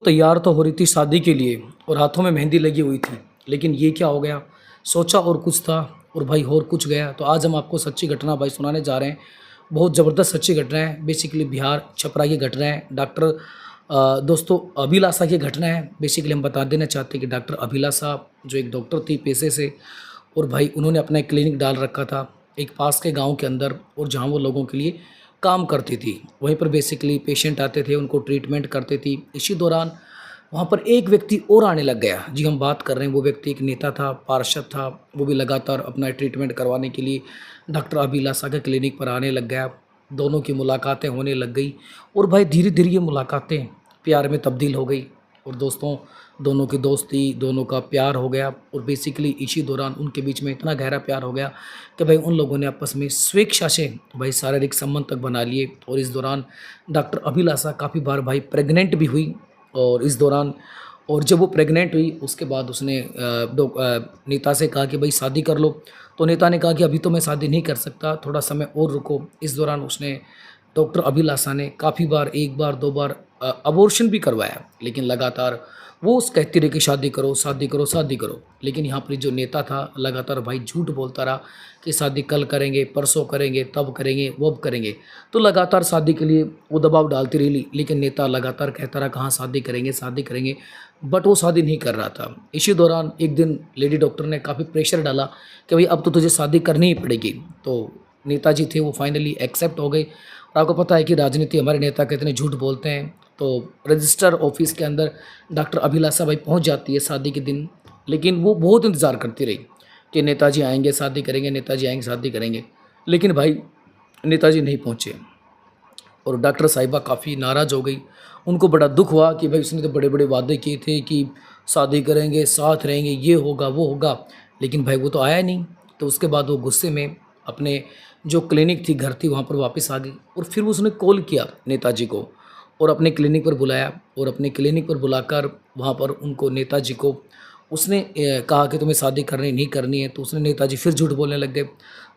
तैयार तो हो रही थी शादी के लिए और हाथों में मेहंदी लगी हुई थी, लेकिन ये क्या हो गया। सोचा और कुछ था और भाई और कुछ गया। तो आज हम आपको सच्ची घटना भाई सुनाने जा रहे हैं। बहुत ज़बरदस्त सच्ची घटना है। बेसिकली बिहार छपरा की घटना है। डॉक्टर दोस्तों अभिलाषा की घटना है। बेसिकली हम बता देना चाहते हैं कि डॉक्टर अभिलाषा जो एक डॉक्टर थी पेशे से, और भाई उन्होंने अपना एक क्लिनिक डाल रखा था एक पास के गांव के अंदर, और जहां वो लोगों के लिए काम करती थी। वहीं पर बेसिकली पेशेंट आते थे, उनको ट्रीटमेंट करती थी। इसी दौरान वहाँ पर एक व्यक्ति और आने लग गया। जी हम बात कर रहे हैं, वो व्यक्ति एक नेता था, पार्षद था। वो भी लगातार अपना ट्रीटमेंट करवाने के लिए डॉक्टर अभिलाषा के क्लिनिक पर आने लग गया। दोनों की मुलाकातें होने लग गई और भाई धीरे धीरे ये मुलाकातें प्यार में तब्दील हो गई। और दोस्तों दोनों की दोस्ती, दोनों का प्यार हो गया। और बेसिकली इसी दौरान उनके बीच में इतना गहरा प्यार हो गया कि भाई उन लोगों ने आपस में स्वेच्छा से भाई शारीरिक संबंध तक बना लिए। और इस दौरान डॉक्टर अभिलाषा काफ़ी बार भाई प्रेग्नेंट भी हुई। और इस दौरान और जब वो प्रेग्नेंट हुई उसके बाद उसने नेता से कहा कि भाई शादी कर लो। तो नेता ने कहा कि अभी तो मैं शादी नहीं कर सकता, थोड़ा समय और रुको। इस दौरान उसने डॉक्टर अभिलाषा ने काफ़ी बार, एक बार दो बार अबॉर्शन भी करवाया, लेकिन लगातार वो उस कहती रही कि शादी करो शादी करो शादी करो। लेकिन यहाँ पर जो नेता था लगातार भाई झूठ बोलता रहा कि शादी कल करेंगे, परसों करेंगे, तब करेंगे, वो अब करेंगे। तो लगातार शादी के लिए वो दबाव डालती रही, लेकिन नेता लगातार कहता रहा कहाँ शादी करेंगे शादी करेंगे, बट वो शादी नहीं कर रहा था। इसी दौरान एक दिन लेडी डॉक्टर ने काफ़ी प्रेशर डाला कि भाई अब तो तुझे शादी करनी ही पड़ेगी। तो नेताजी थे वो फाइनली एक्सेप्ट हो गए। और आपको पता है कि राजनीति हमारे नेता कितने झूठ बोलते हैं। तो रजिस्टर ऑफिस के अंदर डॉक्टर अभिलाषा भाई पहुंच जाती है शादी के दिन, लेकिन वो बहुत इंतज़ार करती रही कि नेताजी आएंगे शादी करेंगे, नेताजी आएंगे शादी करेंगे। लेकिन भाई नेताजी नहीं पहुंचे और डॉक्टर साहिबा काफ़ी नाराज़ हो गई। उनको बड़ा दुख हुआ कि भाई उसने तो बड़े बड़े वादे किए थे कि शादी करेंगे, साथ रहेंगे, ये होगा वो होगा, लेकिन भाई वो तो आया नहीं। तो उसके बाद वो गुस्से में अपने जो क्लिनिक थी, घर थी, वहाँ पर वापस आ गई। और फिर उसने कॉल किया नेताजी को और अपने क्लिनिक पर बुलाया। और अपने क्लिनिक पर बुलाकर वहाँ पर उनको नेताजी को उसने कहा कि तुम्हें शादी करनी नहीं करनी है। तो उसने नेताजी फिर झूठ बोलने लग गए।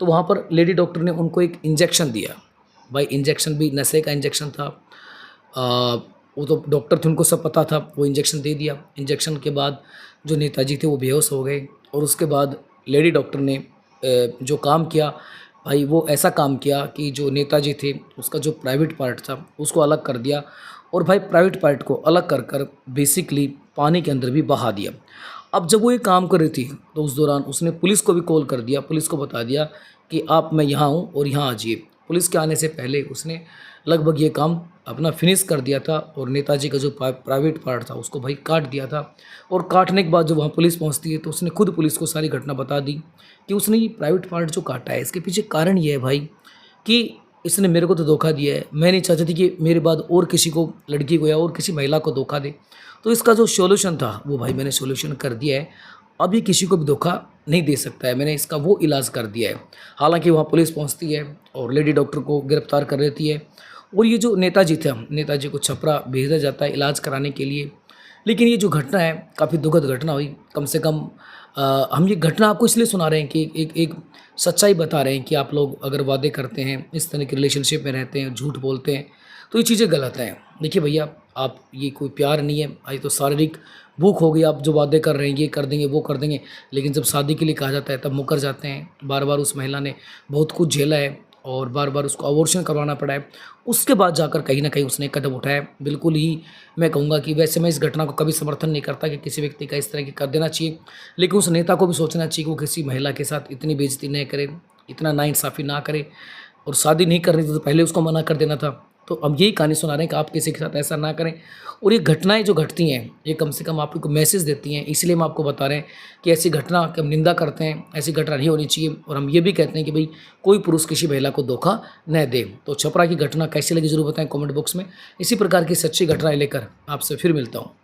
तो वहाँ पर लेडी डॉक्टर ने उनको एक इंजेक्शन दिया। भाई इंजेक्शन भी नशे का इंजेक्शन था। वो तो डॉक्टर थे, उनको सब पता था। वो इंजेक्शन दे दिया। इंजेक्शन के बाद जो नेताजी थे वो बेहोश हो गए। और उसके बाद लेडी डॉक्टर ने जो काम किया भाई, वो ऐसा काम किया कि जो नेताजी थे उसका जो प्राइवेट पार्ट था उसको अलग कर दिया। और भाई प्राइवेट पार्ट को अलग कर कर बेसिकली पानी के अंदर भी बहा दिया। अब जब वो ये काम कर रही थी तो उस दौरान उसने पुलिस को भी कॉल कर दिया। पुलिस को बता दिया कि आप, मैं यहाँ हूँ और यहाँ आ जाइए। पुलिस के आने से पहले उसने लगभग ये काम अपना फिनिश कर दिया था। और नेताजी का जो प्राइवेट पार्ट था उसको भाई काट दिया था। और काटने के बाद जब वहाँ पुलिस पहुँचती है तो उसने खुद पुलिस को सारी घटना बता दी कि उसने ये प्राइवेट पार्ट जो काटा है इसके पीछे कारण ये है भाई कि इसने मेरे को तो धोखा दिया है। मैं नहीं चाहती थी कि मेरे बाद और किसी को, लड़की को या और किसी महिला को धोखा दे। तो इसका जो सॉल्यूशन था वो भाई मैंने सॉल्यूशन कर दिया है। अब ये किसी को भी धोखा नहीं दे सकता है। मैंने इसका वो इलाज कर दिया है। हालांकि वहाँ पुलिस पहुँचती है और लेडी डॉक्टर को गिरफ्तार कर लेती है। और ये जो नेताजी थे, नेताजी को छपरा भेजा जाता है इलाज कराने के लिए। लेकिन ये जो घटना है काफ़ी दुखद घटना हुई। कम से कम हम ये घटना आपको इसलिए सुना रहे हैं कि एक सच्चाई बता रहे हैं कि आप लोग अगर वादे करते हैं, इस तरह की रिलेशनशिप में रहते हैं, झूठ बोलते हैं, तो ये चीज़ें गलत हैं। देखिए भैया, आप, ये कोई प्यार नहीं है, ये तो शारीरिक भूख हो गई। आप जो वादे कर रहे हैं ये कर देंगे वो कर देंगे, लेकिन जब शादी के लिए कहा जाता है तब मुकर जाते हैं। बार बार उस महिला ने बहुत कुछ झेला है और बार बार उसको अबॉर्शन करवाना पड़ा है। उसके बाद जाकर कहीं ना कहीं उसने कदम उठाया। बिल्कुल ही मैं कहूँगा कि वैसे मैं इस घटना को कभी समर्थन नहीं करता कि किसी व्यक्ति का इस तरह की कर देना चाहिए, लेकिन उस नेता को भी सोचना चाहिए कि वो किसी महिला के साथ इतनी बेइज्जती नहीं करे, इतना नाइंसाफ़ी ना करे। और शादी नहीं करनी थी तो पहले उसको मना कर देना था। तो हम यही कहानी सुना रहे हैं कि आप किसी के साथ ऐसा ना करें। और ये घटनाएं जो घटती हैं ये कम से कम आपको मैसेज देती हैं। इसलिए हम आपको बता रहे हैं कि ऐसी घटना की हम निंदा करते हैं, ऐसी घटना नहीं होनी चाहिए। और हम ये भी कहते हैं कि भाई कोई पुरुष किसी महिला को धोखा न दे। तो छपरा की घटना कैसी लगी जरूर बताएं कमेंट बॉक्स में। इसी प्रकार की सच्ची घटनाएं लेकर आपसे फिर मिलता हूँ।